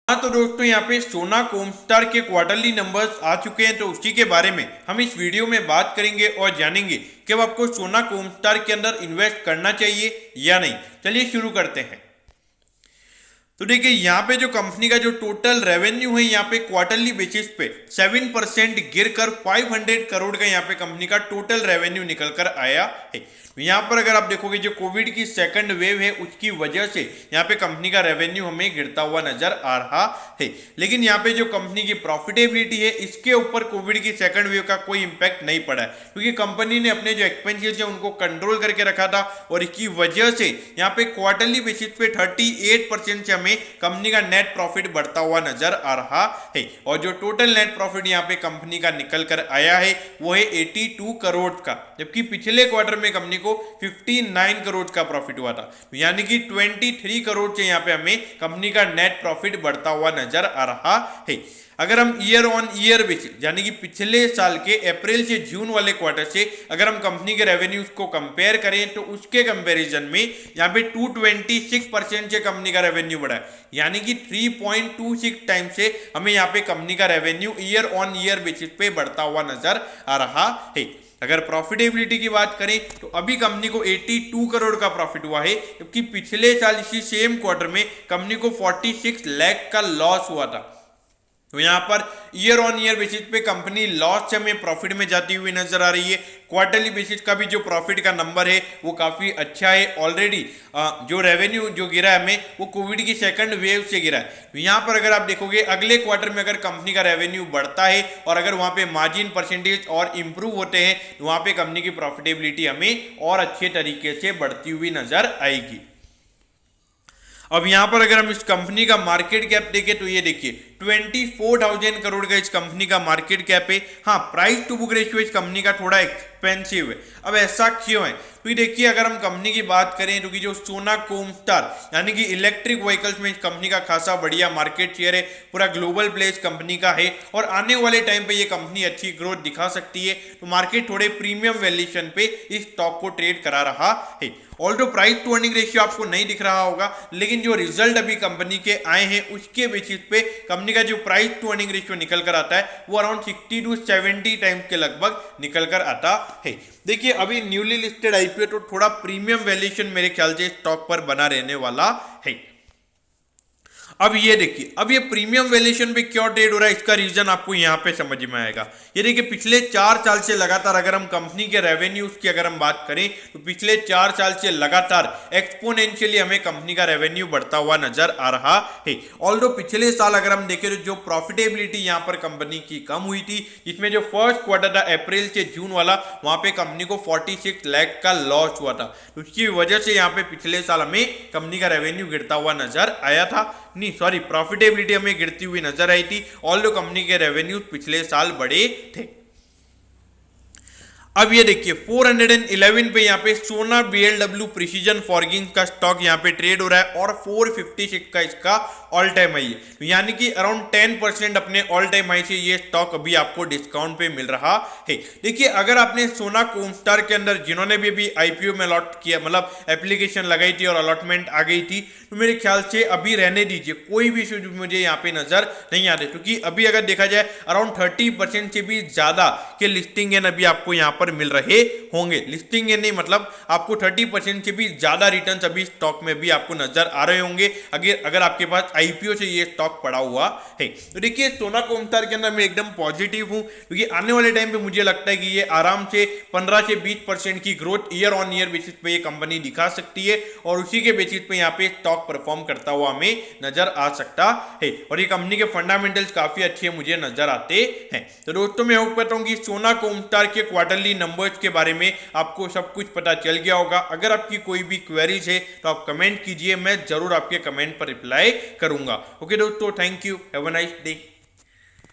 हाँ तो दोस्तों यहाँ पे सोना कोमस्टार के क्वार्टरली नंबर्स आ चुके हैं, तो उसी के बारे में हम इस वीडियो में बात करेंगे और जानेंगे कि अब आपको सोना कोमस्टार के अंदर इन्वेस्ट करना चाहिए या नहीं। चलिए शुरू करते हैं। तो देखिए यहाँ पे जो कंपनी का जो टोटल रेवेन्यू है यहाँ पे क्वार्टरली बेसिस पे 7% गिर कर 500 करोड़ का यहाँ पे कंपनी का टोटल रेवेन्यू निकल कर आया है। यहाँ पर अगर आप देखोगे जो कोविड की सेकंड वेव है उसकी वजह से यहाँ पे कंपनी का रेवेन्यू हमें गिरता हुआ नजर आ रहा है, लेकिन यहाँ पे जो कंपनी की प्रॉफिटेबिलिटी है इसके ऊपर कोविड की सेकंड वेव का कोई इंपैक्ट नहीं पड़ा है, क्योंकि कंपनी ने अपने जो एक्सपेंसेस है उनको कंट्रोल करके रखा था और इसकी वजह से यहाँ पे क्वार्टरली बेसिस पे 38% से हमें कंपनी का नेट प्रॉफिट बढ़ता हुआ नजर आ रहा है। और जो टोटल नेट प्रॉफिट यहाँ पे कंपनी का निकल कर आया है वो है 82 करोड़ का, जबकि पिछले क्वार्टर में कंपनी को 59 करोड़ का प्रॉफिट हुआ था, यानी कि 23 करोड़ से यहाँ पे हमें कंपनी का नेट प्रॉफिट बढ़ता हुआ नजर आ रहा है। अगर हम ईयर ऑन ईयर बेसिस यानी कि पिछले साल के अप्रैल से जून वाले क्वार्टर से अगर हम कंपनी के रेवेन्यूज को कंपेयर करें तो उसके कंपैरिजन में यहाँ पे 226% से कंपनी का रेवेन्यू बढ़ा है, यानी कि 3.26 टाइम से हमें यहाँ पे कंपनी का revenue year on year basis पे बढ़ता हुआ नजर आ रहा है। अगर प्रॉफिटेबिलिटी की बात करें तो अभी कंपनी को 82 करोड़ का प्रॉफिट हुआ है, जबकि पिछले साल इसी सेम क्वार्टर में कंपनी को 46 लाख का लॉस हुआ था। तो यहाँ per year on year basis पे कंपनी लॉस से हमें प्रॉफिट में जाती हुई नजर आ रही है। क्वार्टरली बेसिस का भी जो प्रॉफिट का नंबर है वो काफी अच्छा है। ऑलरेडी जो रेवेन्यू जो गिरा है हमें वो कोविड की सेकंड वेव से गिरा है। तो यहाँ पर अगर आप देखोगे अगले क्वार्टर में अगर कंपनी का रेवेन्यू बढ़ता है और अगर वहां पे मार्जिन परसेंटेज और इंप्रूव होते हैं तो वहां पे कंपनी की प्रॉफिटेबिलिटी हमें और अच्छे तरीके से बढ़ती हुई नजर आएगी। अब यहां पर अगर हम इस कंपनी का मार्केट कैप देखें तो ये देखिए 24,000 करोड़ का इस कंपनी का मार्केट कैप है। हाँ, प्राइस टू बुक रेशियो इस कंपनी का थोड़ा एक्सपेंसिव है। अब ऐसा क्यों है? तो ये देखिए अगर हम कंपनी की बात करें तो कि जो सोना कोमस्टार यानी कि इलेक्ट्रिक व्हीकल्स में इस कंपनी का खासा बढ़िया मार्केट शेयर है, पूरा ग्लोबल प्लेस कंपनी का है और आने वाले टाइम पे ये कंपनी अच्छी ग्रोथ दिखा सकती है। तो मार्केट थोड़े प्रीमियम वैल्यूएशन पे इस स्टॉक को ट्रेड करा रहा है। Although price to earning ratio आपको नहीं दिख रहा होगा, लेकिन जो रिजल्ट अभी कंपनी के आए हैं उसके बेसिस पे कंपनी का जो प्राइस टू अर्निंग रेशियो निकल कर आता है वो अराउंड 60 to 70 टाइम्स के लगभग निकल कर आता है। देखिए अभी न्यूली लिस्टेड आईपीओ तो थोड़ा प्रीमियम वैल्यूएशन मेरे ख्याल से स्टॉक पर बना रहने वाला है। अब ये देखिए अब ये प्रीमियम वैल्यूएशन पे क्यों ट्रेड हो रहा है, इसका रीजन आपको यहाँ पे समझ में आएगा। ये देखिए पिछले 4 साल से लगातार अगर हम कंपनी के रेवेन्यूज की अगर हम बात करें तो पिछले 4 साल से लगातार एक्सपोनेंशियली हमें कंपनी का रेवेन्यू बढ़ता हुआ नजर आ रहा है। ऑल्दो पिछले साल अगर हम देखें तो जो प्रॉफिटेबिलिटी यहाँ पर कंपनी की कम हुई थी, जिसमें जो फर्स्ट क्वार्टर था अप्रैल से जून वाला, वहां पे कंपनी को 46 लाख का लॉस हुआ था। उसकी वजह से यहाँ पे पिछले साल हमें कंपनी का रेवेन्यू गिरता हुआ नजर आया था, प्रॉफिटेबिलिटी हमें गिरती हुई नजर आई थी। ऑल्दो कंपनी के रेवेन्यू पिछले साल बढ़े थे। अब ये देखिए 411 पे यहाँ पे सोना BLW प्रिसीजन फॉर्गिंग का स्टॉक यहाँ पे ट्रेड हो रहा है और 456 का इसका ऑल टाइम हाई है, यानी कि अराउंड 10% अपने ऑल टाइम हाई से ये स्टॉक अभी आपको डिस्काउंट पे मिल रहा है। देखिए अगर आपने सोना कोमस्टार के अंदर जिन्होंने भी आईपीओ में अलॉट किया, मतलब एप्लीकेशन लगाई थी और अलॉटमेंट आ गई थी, तो मेरे ख्याल से अभी रहने दीजिए, कोई भी इशू मुझे यहाँ पे नजर नहीं आते, क्योंकि अभी अगर देखा जाए अराउंड 30% से भी ज्यादा के लिस्टिंग गेन अभी आपको यहाँ पर मिल रहे होंगे। लिस्टिंग गेन नहीं, मतलब आपको 30% से भी ज्यादा रिटर्न्स अभी स्टॉक में भी आपको नजर आ रहे होंगे अगर आपके पास आईपीओ से ये स्टॉक पड़ा हुआ है। तो देखिए सोना कोमस्टार के अंदर मैं एकदम पॉजिटिव हूं, क्योंकि आने वाले टाइम पे मुझे लगता है कि ये आराम से 15 से 20% की growth year on year basis पे ये कंपनी दिखा सकती है और उसी के बेसिस पे यहाँ पे स्टॉक परफॉर्म करता हुआ हमें नजर आ सकता है। और ये कंपनी के फंडामेंटल्स काफी अच्छे मुझे नजर आते हैं। तो दोस्तों मैं होप करता हूँ कि सोना कोमस्टार के क्वार्टरली नंबर्स के बारे में आपको सब कुछ पता चल गया होगा। अगर आपकी कोई भी क्वेरीज है तो आप कमेंट कीजिए, मैं जरूर आपके कमेंट पर रिप्लाई करूंगा। ओके दोस्तों, thank you, have a nice day.